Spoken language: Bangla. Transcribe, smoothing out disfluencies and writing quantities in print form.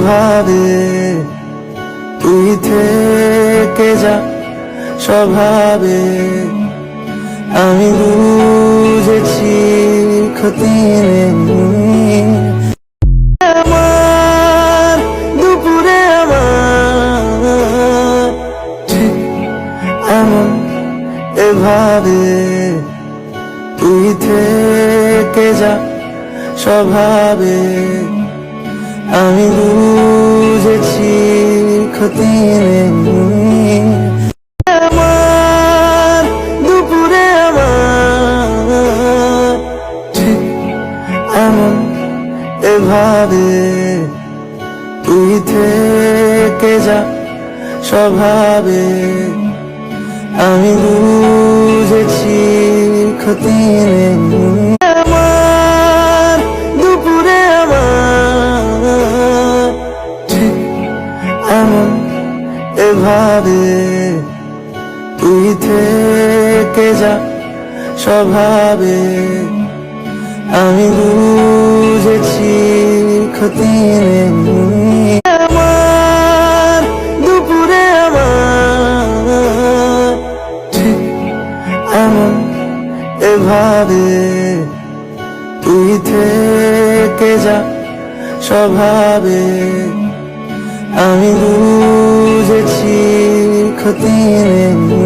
এভাবে তুই থেকে যা স্বভাবে। আমি বুঝেছি ক্ষতি নেই আমার, দুপুরে আমার ঠিক এমন। এভাবে তুই থেকে যা স্বভাবে। আমি বুঝেছি ক্ষতি নেই আমার, দুপুরে আমার ঠিক এমন। এভাবে তুই থেকে যা স্বভাবে। আমি বুঝেছি ক্ষতি নেই আমার, দুপুরে আমার ঠিক এমন। এভাবে তুই থেকে যা স্বভাবে। আমি বুঝেছি ক্ষতি নেই আমার, দুপুরে আমার ঠিক এমন। এভাবে তুই থেকে যা স্বভাবে। আমি বুঝেছি ক্ষতি নেই।